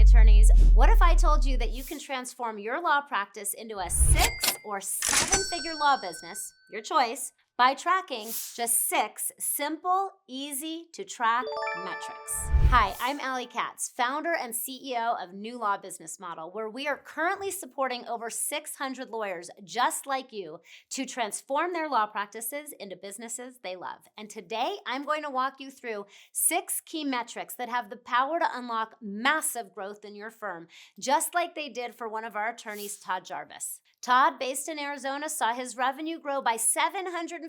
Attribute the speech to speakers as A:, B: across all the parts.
A: attorneys. What if I told you that you can transform your law practice into a 6 or 7-figure law business, your choice, by tracking just 6 simple, easy to track metrics? Hi, I'm Katz, founder and CEO of New Law Business Model, where we are currently supporting over 600 lawyers just like you to transform their law practices into businesses they love. And today, I'm going to walk you through 6 key metrics that have the power to unlock massive growth in your firm, just like they did for one of our attorneys, Todd Jarvis. Todd, based in Arizona, saw his revenue grow by 750%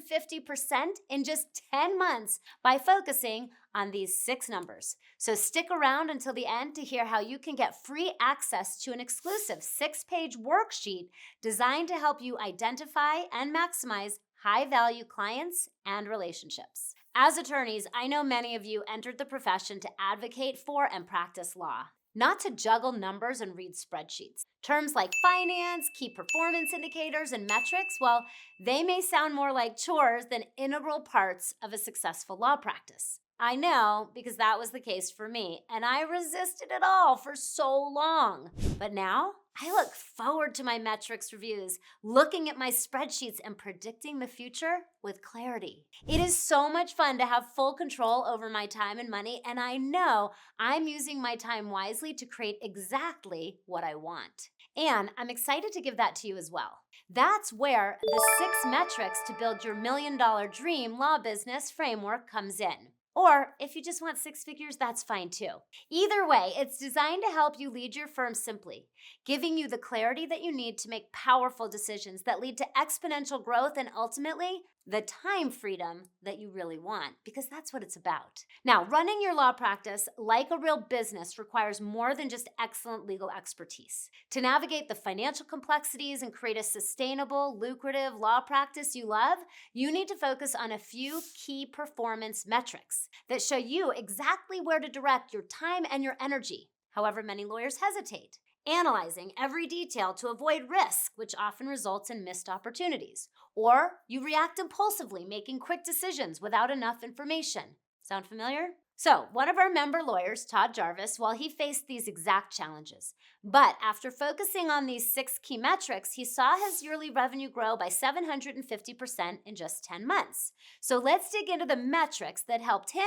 A: in just 10 months by focusing on these 6 numbers. So stick around until the end to hear how you can get free access to an exclusive 6-page worksheet designed to help you identify and maximize high-value clients and relationships. As attorneys, I know many of you entered the profession to advocate for and practice law, not to juggle numbers and read spreadsheets. Terms like finance, key performance indicators, and metrics, well, they may sound more like chores than integral parts of a successful law practice. I know, because that was the case for me, and I resisted it all for so long. But now, I look forward to my metrics reviews, looking at my spreadsheets and predicting the future with clarity. It is so much fun to have full control over my time and money, and I know I'm using my time wisely to create exactly what I want. And I'm excited to give that to you as well. That's where the 6 metrics to build your $1 million dream law business framework comes in. Or if you just want 6 figures, that's fine too. Either way, it's designed to help you lead your firm simply, giving you the clarity that you need to make powerful decisions that lead to exponential growth and ultimately the time freedom that you really want, because that's what it's about. Now, running your law practice like a real business requires more than just excellent legal expertise. To navigate the financial complexities and create a sustainable, lucrative law practice you love, you need to focus on a few key performance metrics that show you exactly where to direct your time and your energy. However, many lawyers hesitate, analyzing every detail to avoid risk, which often results in missed opportunities. Or you react impulsively, making quick decisions without enough information. Sound familiar? So, one of our member lawyers, Todd Jarvis, well, he faced these exact challenges. But after focusing on these 6 key metrics, he saw his yearly revenue grow by 750% in just 10 months. So let's dig into the metrics that helped him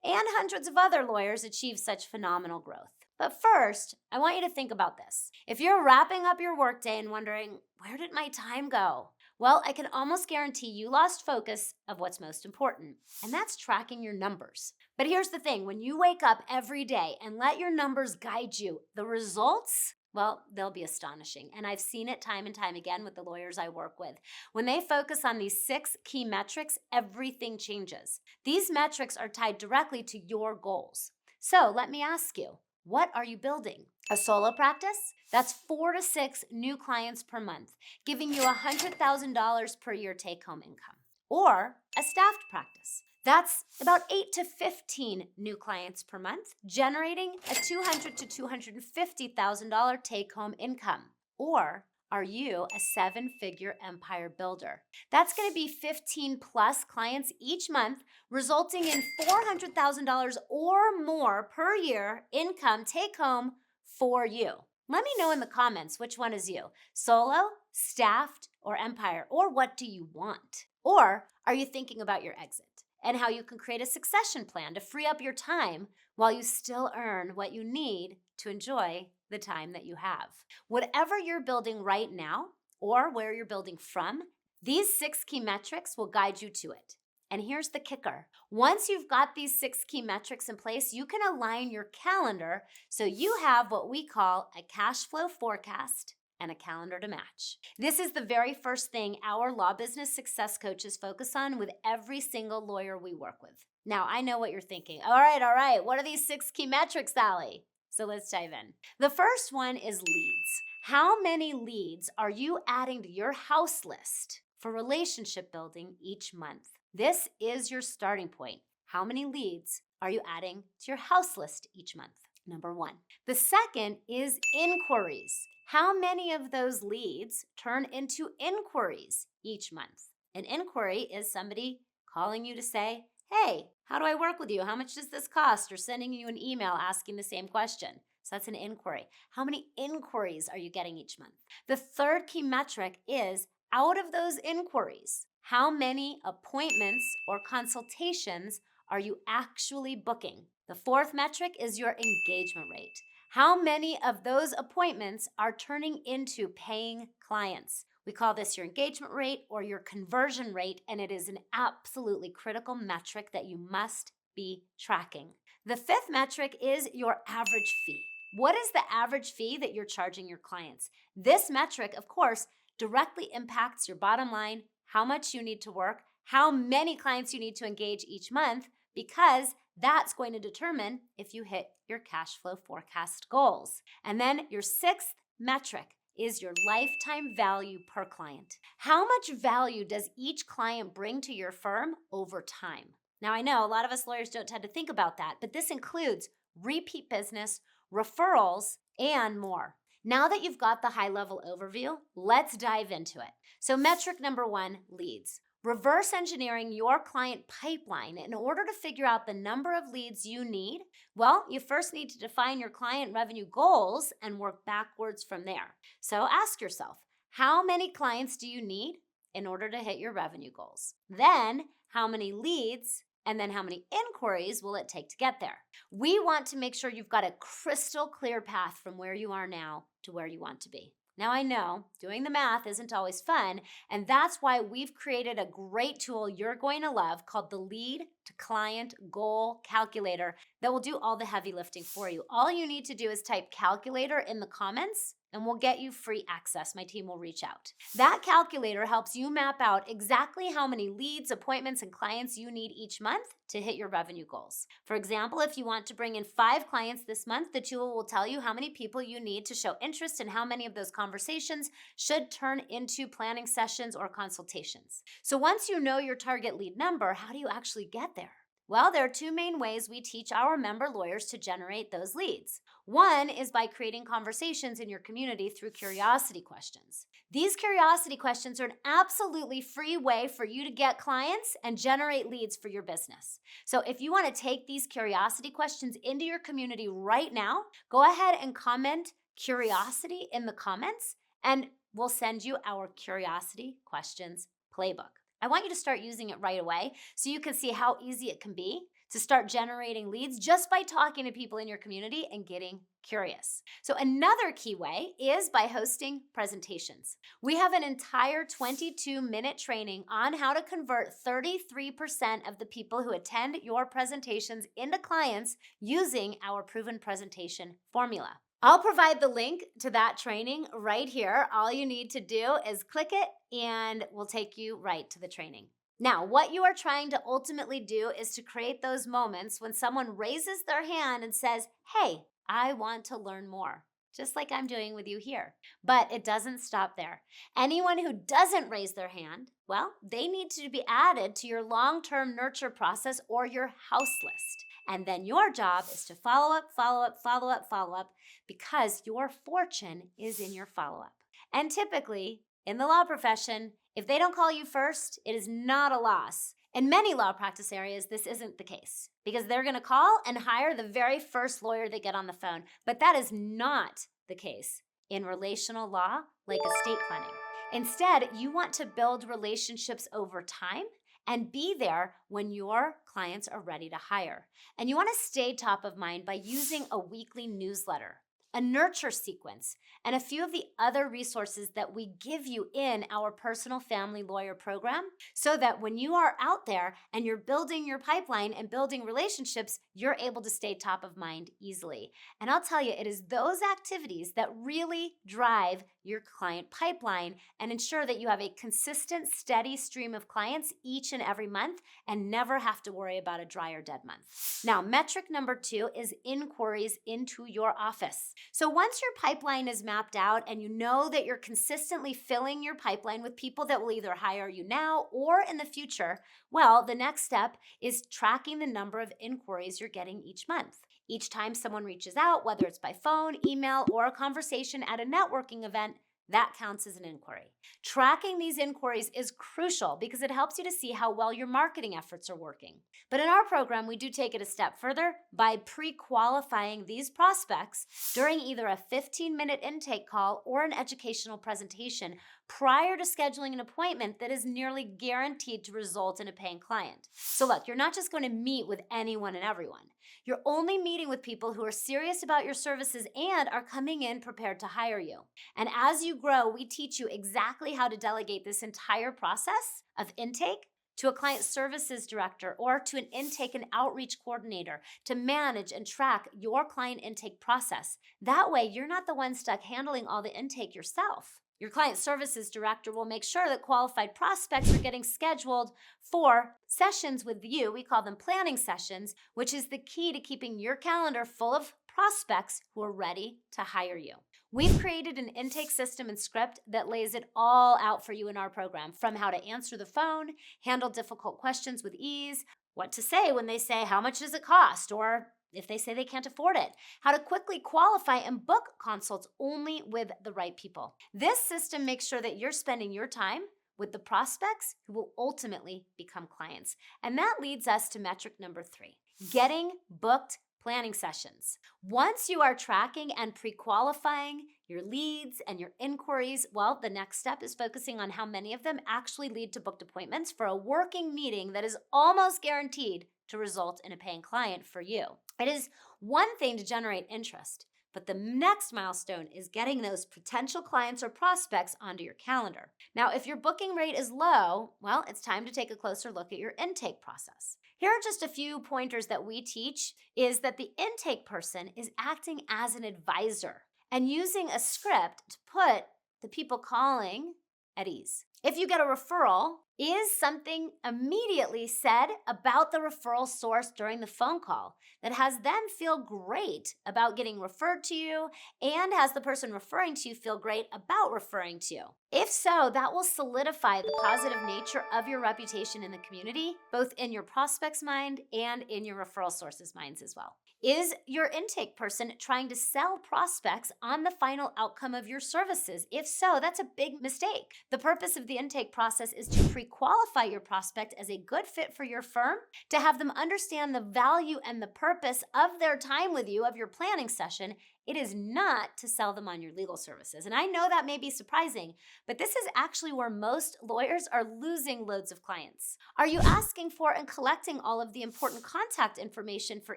A: and hundreds of other lawyers achieve such phenomenal growth. But first, I want you to think about this. If you're wrapping up your workday and wondering, where did my time go? Well, I can almost guarantee you lost focus of what's most important, and that's tracking your numbers. But here's the thing, when you wake up every day and let your numbers guide you, the results, well, they'll be astonishing. And I've seen it time and time again with the lawyers I work with. When they focus on these 6 key metrics, everything changes. These metrics are tied directly to your goals. So let me ask you, what are you building? A solo practice? That's 4 to 6 new clients per month, giving you $100,000 per year take-home income. Or a staffed practice. That's about 8 to 15 new clients per month, generating a $200,000 to $250,000 take-home income. Or are you a 7-figure empire builder? That's going to be 15 plus clients each month, resulting in $400,000 or more per year income take home for you. Let me know in the comments which one is you, solo, staffed, or empire, or what do you want? Or are you thinking about your exit and how you can create a succession plan to free up your time while you still earn what you need to enjoy the time that you have? Whatever you're building right now or where you're building from, these 6 key metrics will guide you to it. And here's the kicker. Once you've got these 6 key metrics in place, you can align your calendar so you have what we call a cash flow forecast and a calendar to match. This is the very first thing our law business success coaches focus on with every single lawyer we work with. Now, I know what you're thinking. All right. What are these 6 key metrics, Allie? So let's dive in. The first one is leads. How many leads are you adding to your house list for relationship building each month? This is your starting point. How many leads are you adding to your house list each month? Number 1. The second is inquiries. How many of those leads turn into inquiries each month? An inquiry is somebody calling you to say, hey, how do I work with you? How much does this cost? Or sending you an email asking the same question. So that's an inquiry. How many inquiries are you getting each month? The third key metric is, out of those inquiries, how many appointments or consultations are you actually booking? The fourth metric is your engagement rate. How many of those appointments are turning into paying clients? We call this your engagement rate or your conversion rate, and it is an absolutely critical metric that you must be tracking. The fifth metric is your average fee. What is the average fee that you're charging your clients? This metric, of course, directly impacts your bottom line, how much you need to work, how many clients you need to engage each month, because that's going to determine if you hit your cash flow forecast goals. And then your sixth metric is your lifetime value per client. How much value does each client bring to your firm over time? Now, I know a lot of us lawyers don't tend to think about that, but this includes repeat business, referrals, and more. Now that you've got the high-level overview, let's dive into it. So metric number one, leads. Reverse engineering your client pipeline in order to figure out the number of leads you need. Well, you first need to define your client revenue goals and work backwards from there. So ask yourself, how many clients do you need in order to hit your revenue goals? Then, how many leads and then how many inquiries will it take to get there? We want to make sure you've got a crystal clear path from where you are now to where you want to be. Now, I know doing the math isn't always fun, and that's why we've created a great tool you're going to love called the Lead to Client Goal Calculator that will do all the heavy lifting for you. All you need to do is type calculator in the comments, and we'll get you free access. My team will reach out. That calculator helps you map out exactly how many leads, appointments, and clients you need each month to hit your revenue goals. For example, if you want to bring in 5 clients this month, the tool will tell you how many people you need to show interest and how many of those conversations should turn into planning sessions or consultations. So once you know your target lead number, how do you actually get there? Well, there are 2 main ways we teach our member lawyers to generate those leads. One is by creating conversations in your community through curiosity questions. These curiosity questions are an absolutely free way for you to get clients and generate leads for your business. So if you want to take these curiosity questions into your community right now, go ahead and comment curiosity in the comments, and we'll send you our curiosity questions playbook. I want you to start using it right away so you can see how easy it can be to start generating leads just by talking to people in your community and getting curious. So another key way is by hosting presentations. We have an entire 22-minute training on how to convert 33% of the people who attend your presentations into clients using our proven presentation formula. I'll provide the link to that training right here. All you need to do is click it and we'll take you right to the training. Now, what you are trying to ultimately do is to create those moments when someone raises their hand and says, "Hey, I want to learn more," just like I'm doing with you here. But it doesn't stop there. Anyone who doesn't raise their hand, well, they need to be added to your long-term nurture process or your house list. And then your job is to follow up, because your fortune is in your follow-up. And typically, in the law profession, if they don't call you first, it is not a loss. In many law practice areas, this isn't the case because they're going to call and hire the very first lawyer they get on the phone. But that is not the case in relational law like estate planning. Instead, you want to build relationships over time and be there when your clients are ready to hire. And you want to stay top of mind by using a weekly newsletter, a nurture sequence, and a few of the other resources that we give you in our personal family lawyer program so that when you are out there and you're building your pipeline and building relationships, you're able to stay top of mind easily. And I'll tell you, it is those activities that really drive your client pipeline and ensure that you have a consistent, steady stream of clients each and every month and never have to worry about a dry or dead month. Now, metric number 2 is inquiries into your office. So once your pipeline is mapped out and you know that you're consistently filling your pipeline with people that will either hire you now or in the future, well, the next step is tracking the number of inquiries you're getting each month. Each time someone reaches out, whether it's by phone, email, or a conversation at a networking event, that counts as an inquiry. Tracking these inquiries is crucial because it helps you to see how well your marketing efforts are working. But in our program, we do take it a step further by pre-qualifying these prospects during either a 15-minute intake call or an educational presentation prior to scheduling an appointment that is nearly guaranteed to result in a paying client. So look, you're not just going to meet with anyone and everyone. You're only meeting with people who are serious about your services and are coming in prepared to hire you. And as you grow, we teach you exactly how to delegate this entire process of intake to a client services director or to an intake and outreach coordinator to manage and track your client intake process. That way, you're not the one stuck handling all the intake yourself. Your client services director will make sure that qualified prospects are getting scheduled for sessions with you. We call them planning sessions, which is the key to keeping your calendar full of prospects who are ready to hire you. We've created an intake system and script that lays it all out for you in our program, from how to answer the phone, handle difficult questions with ease, what to say when they say, how much does it cost? Or if they say they can't afford it, how to quickly qualify and book consults only with the right people. This system makes sure that you're spending your time with the prospects who will ultimately become clients. And that leads us to metric number 3, getting booked planning sessions. Once you are tracking and pre-qualifying your leads and your inquiries, well, the next step is focusing on how many of them actually lead to booked appointments for a working meeting that is almost guaranteed to result in a paying client for you. It is one thing to generate interest, but the next milestone is getting those potential clients or prospects onto your calendar. Now, if your booking rate is low, well, it's time to take a closer look at your intake process. Here are just a few pointers that we teach is that the intake person is acting as an advisor and using a script to put the people calling at ease. If you get a referral, is something immediately said about the referral source during the phone call that has them feel great about getting referred to you and has the person referring to you feel great about referring to you? If so, that will solidify the positive nature of your reputation in the community, both in your prospect's mind and in your referral source's minds as well. Is your intake person trying to sell prospects on the final outcome of your services? If so, that's a big mistake. The purpose of the intake process is to pre-qualify your prospect as a good fit for your firm, to have them understand the value and the purpose of their time with you, of your planning session. It is not to sell them on your legal services. And I know that may be surprising, but this is actually where most lawyers are losing loads of clients. Are you asking for and collecting all of the important contact information for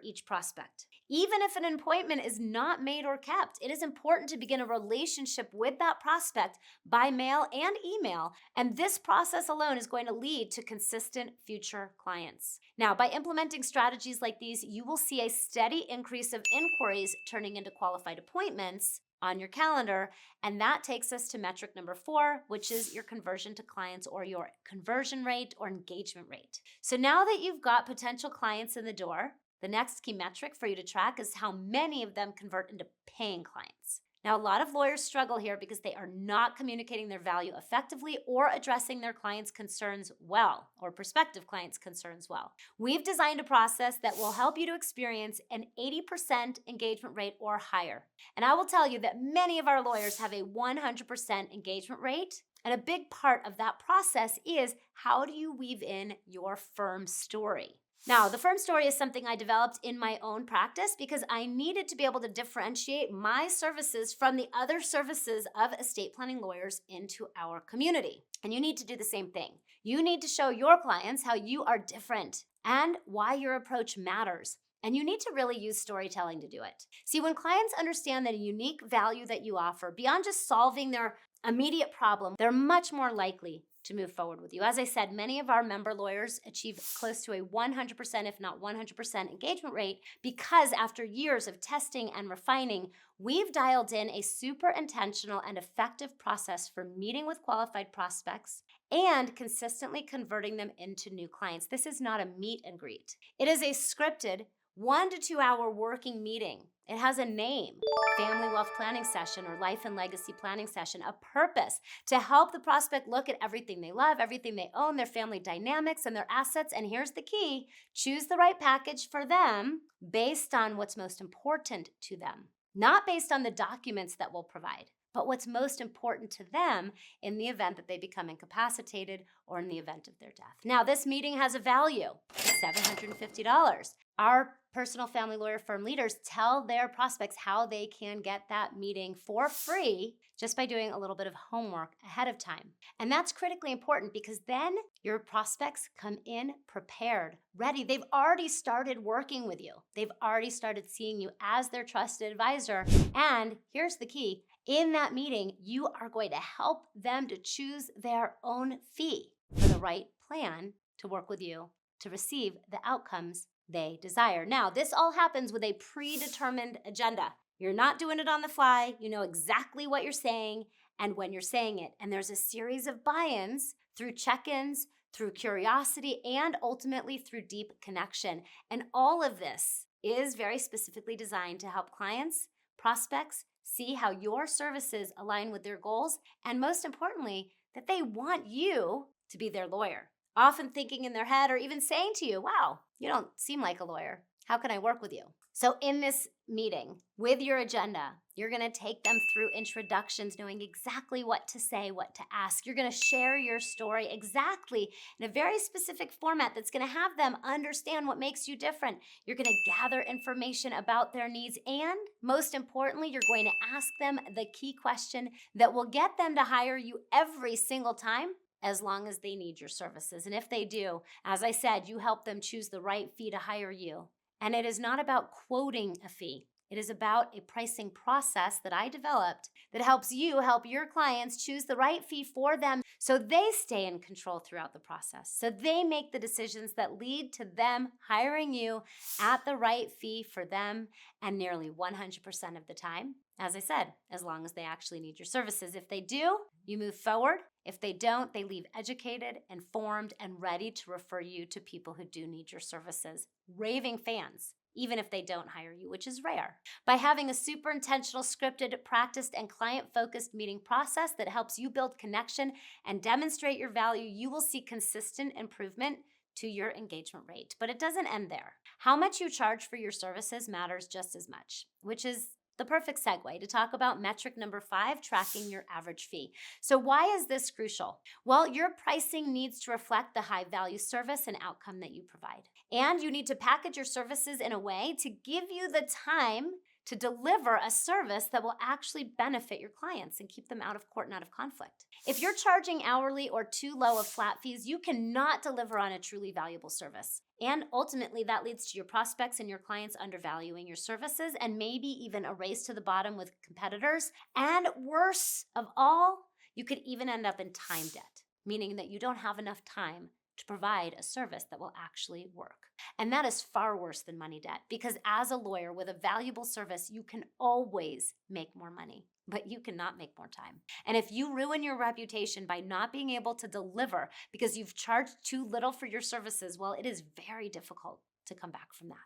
A: each prospect? Even if an appointment is not made or kept, it is important to begin a relationship with that prospect by mail and email, and this process alone is going to lead to consistent future clients. Now, by implementing strategies like these, you will see a steady increase of inquiries turning into qualified appointments on your calendar, and that takes us to metric number 4, which is your conversion to clients, or your conversion rate or engagement rate. So now that you've got potential clients in the door, the next key metric for you to track is how many of them convert into paying clients. Now, a lot of lawyers struggle here because they are not communicating their value effectively or addressing their clients' concerns well, or prospective clients' concerns well. We've designed a process that will help you to experience an 80% engagement rate or higher. And I will tell you that many of our lawyers have a 100% engagement rate. And a big part of that process is, how do you weave in your firm story? Now, the firm story is something I developed in my own practice because I needed to be able to differentiate my services from the other services of estate planning lawyers into our community. And you need to do the same thing. You need to show your clients how you are different and why your approach matters. And you need to really use storytelling to do it. See, when clients understand the unique value that you offer, beyond just solving their immediate problem, they're much more likely to move forward with you. As I said, many of our member lawyers achieve close to a 100%, if not 100% engagement rate because after years of testing and refining, we've dialed in a super intentional and effective process for meeting with qualified prospects and consistently converting them into new clients. This is not a meet and greet. It is a scripted 1 to 2 hour working meeting. It has a name, Family Wealth Planning Session or Life and Legacy Planning Session, a purpose to help the prospect look at everything they love, everything they own, their family dynamics and their assets. And here's the key: choose the right package for them based on what's most important to them, not based on the documents that we'll provide, but what's most important to them in the event that they become incapacitated or in the event of their death. Now, this meeting has a value, $750. Our personal family lawyer firm leaders tell their prospects how they can get that meeting for free just by doing a little bit of homework ahead of time. And that's critically important because then your prospects come in prepared, ready. They've already started working with you. They've already started seeing you as their trusted advisor. And here's the key. In that meeting, you are going to help them to choose their own fee for the right plan to work with you to receive the outcomes they desire. Now, this all happens with a predetermined agenda. You're not doing it on the fly. You know exactly what you're saying and when you're saying it. And there's a series of buy-ins through check-ins, through curiosity, and ultimately through deep connection. And all of this is very specifically designed to help clients, prospects, see how your services align with their goals, and most importantly, that they want you to be their lawyer. Often thinking in their head or even saying to you, wow, you don't seem like a lawyer. How can I work with you? So in this meeting with your agenda, you're going to take them through introductions, knowing exactly what to say, what to ask. You're going to share your story exactly in a very specific format that's going to have them understand what makes you different. You're going to gather information about their needs. And most importantly, you're going to ask them the key question that will get them to hire you every single time, as long as they need your services. And if they do, as I said, you help them choose the right fee to hire you. And it is not about quoting a fee. It is about a pricing process that I developed that helps you help your clients choose the right fee for them so they stay in control throughout the process. So they make the decisions that lead to them hiring you at the right fee for them, and nearly 100% of the time, as I said, as long as they actually need your services. If they do, you move forward. If they don't, they leave educated, informed, and ready to refer you to people who do need your services. Raving fans, even if they don't hire you, which is rare. By having a super intentional, scripted, practiced, and client-focused meeting process that helps you build connection and demonstrate your value, you will see consistent improvement to your engagement rate. But it doesn't end there. How much you charge for your services matters just as much, which is the perfect segue to talk about metric number 5, tracking your average fee. So why is this crucial? Well, your pricing needs to reflect the high value service and outcome that you provide. And you need to package your services in a way to give you the time to deliver a service that will actually benefit your clients and keep them out of court and out of conflict. If you're charging hourly or too low of flat fees, you cannot deliver on a truly valuable service. And ultimately, that leads to your prospects and your clients undervaluing your services and maybe even a race to the bottom with competitors. And worse of all, you could even end up in time debt, meaning that you don't have enough time to provide a service that will actually work. And that is far worse than money debt, because as a lawyer with a valuable service, you can always make more money, but you cannot make more time. And if you ruin your reputation by not being able to deliver because you've charged too little for your services, well, it is very difficult to come back from that.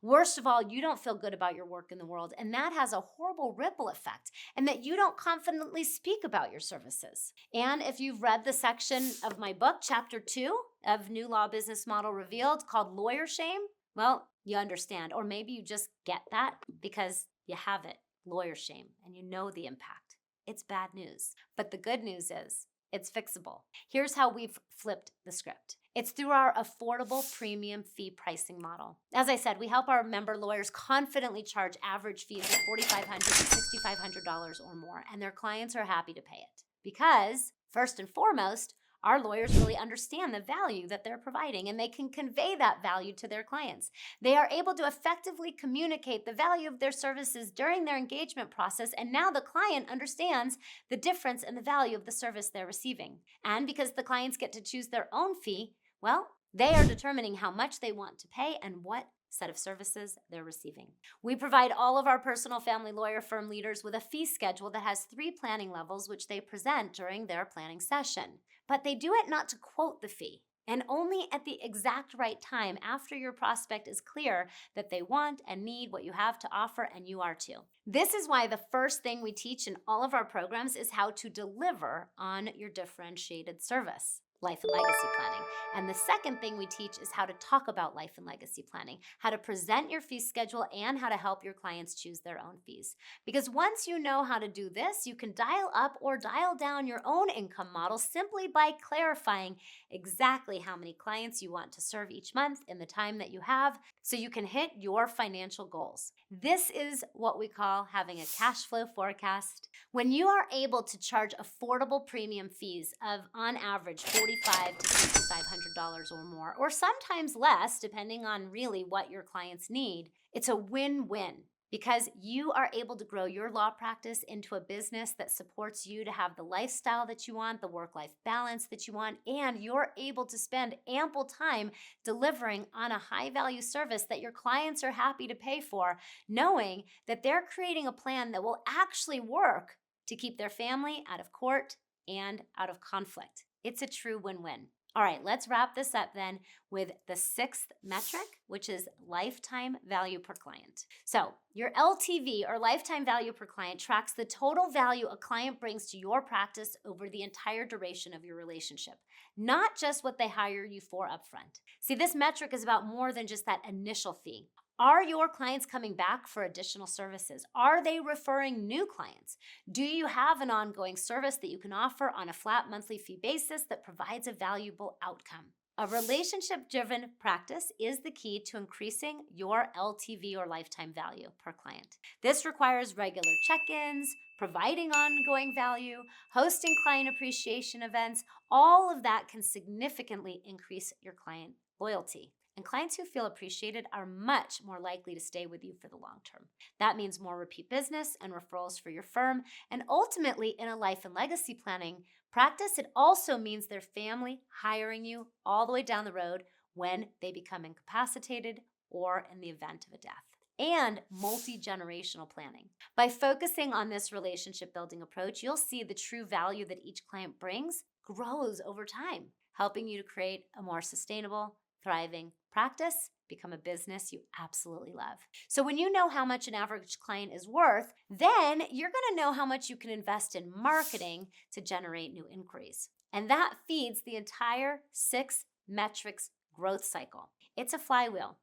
A: Worst of all, you don't feel good about your work in the world, and that has a horrible ripple effect, and that you don't confidently speak about your services. And if you've read the section of my book, Chapter 2 of New Law Business Model Revealed, called Lawyer Shame, well, you understand. Or maybe you just get that because you have it, lawyer shame, and you know the impact. It's bad news. But the good news is it's fixable. Here's how we've flipped the script. It's through our affordable premium fee pricing model. As I said, we help our member lawyers confidently charge average fees of $4,500 to $6,500 or more, and their clients are happy to pay it. Because, first and foremost, our lawyers really understand the value that they're providing, and they can convey that value to their clients. They are able to effectively communicate the value of their services during their engagement process, and now the client understands the difference in the value of the service they're receiving. And because the clients get to choose their own fee, well, they are determining how much they want to pay and what set of services they're receiving. We provide all of our personal family lawyer firm leaders with a fee schedule that has 3 planning levels, which they present during their planning session. But they do it not to quote the fee, and only at the exact right time after your prospect is clear that they want and need what you have to offer, and you are too. This is why the first thing we teach in all of our programs is how to deliver on your differentiated service. life and legacy planning. And the second thing we teach is how to talk about life and legacy planning, how to present your fee schedule, and how to help your clients choose their own fees. Because once you know how to do this, you can dial up or dial down your own income model simply by clarifying exactly how many clients you want to serve each month in the time that you have so you can hit your financial goals. This is what we call having a cash flow forecast. When you are able to charge affordable premium fees of, on average, $4,500 to $6,500 or more, or sometimes less, depending on really what your clients need, it's a win-win. Because you are able to grow your law practice into a business that supports you to have the lifestyle that you want, the work-life balance that you want, and you're able to spend ample time delivering on a high-value service that your clients are happy to pay for, knowing that they're creating a plan that will actually work to keep their family out of court and out of conflict. It's a true win-win. All right, let's wrap this up then with the sixth metric, which is lifetime value per client. So your LTV, or lifetime value per client, tracks the total value a client brings to your practice over the entire duration of your relationship, not just what they hire you for upfront. See, this metric is about more than just that initial fee. Are your clients coming back for additional services? Are they referring new clients? Do you have an ongoing service that you can offer on a flat monthly fee basis that provides a valuable outcome? A relationship-driven practice is the key to increasing your LTV, or lifetime value per client. This requires regular check-ins, providing ongoing value, hosting client appreciation events. All of that can significantly increase your client loyalty. And clients who feel appreciated are much more likely to stay with you for the long term. That means more repeat business and referrals for your firm. And ultimately, in a life and legacy planning practice, it also means their family hiring you all the way down the road when they become incapacitated or in the event of a death. And multi-generational planning. By focusing on this relationship building approach, you'll see the true value that each client brings grows over time, helping you to create a more sustainable, thriving practice, become a business you absolutely love. So when you know how much an average client is worth, then you're going to know how much you can invest in marketing to generate new inquiries. And that feeds the entire 6 metrics growth cycle. It's a flywheel,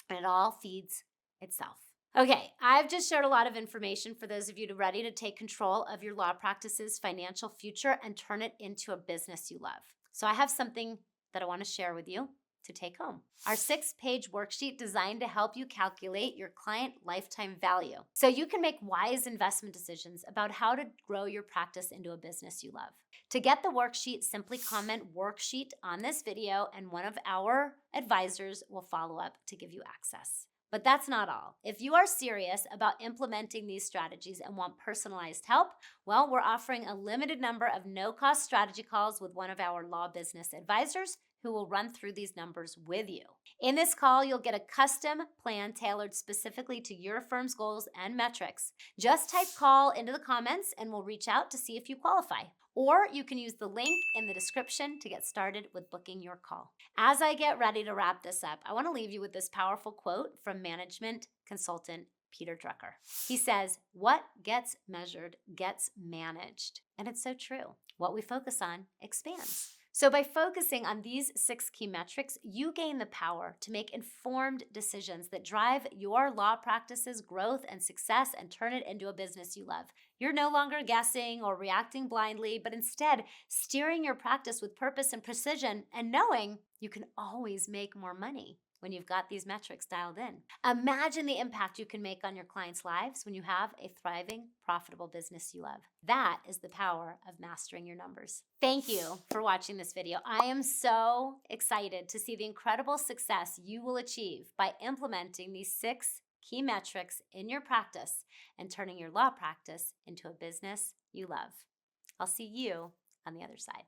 A: and it all feeds itself. Okay, I've just shared a lot of information for those of you ready to take control of your law practice's financial future and turn it into a business you love. So I have something that I want to share with you to take home. Our 6-page worksheet designed to help you calculate your client lifetime value so you can make wise investment decisions about how to grow your practice into a business you love. To get the worksheet, simply comment "worksheet" on this video and one of our advisors will follow up to give you access. But that's not all. If you are serious about implementing these strategies and want personalized help, well, we're offering a limited number of no-cost strategy calls with one of our law business advisors who will run through these numbers with you. In this call, you'll get a custom plan tailored specifically to your firm's goals and metrics. Just type "call" into the comments and we'll reach out to see if you qualify. Or you can use the link in the description to get started with booking your call. As I get ready to wrap this up, I want to leave you with this powerful quote from management consultant Peter Drucker. He says, "What gets measured gets managed." And it's so true. What we focus on expands. So by focusing on these 6 key metrics, you gain the power to make informed decisions that drive your law practice's growth and success and turn it into a business you love. You're no longer guessing or reacting blindly, but instead steering your practice with purpose and precision and knowing you can always make more money when you've got these metrics dialed in. Imagine the impact you can make on your clients' lives when you have a thriving, profitable business you love. That is the power of mastering your numbers. Thank you for watching this video. I am so excited to see the incredible success you will achieve by implementing these 6 key metrics in your practice and turning your law practice into a business you love. I'll see you on the other side.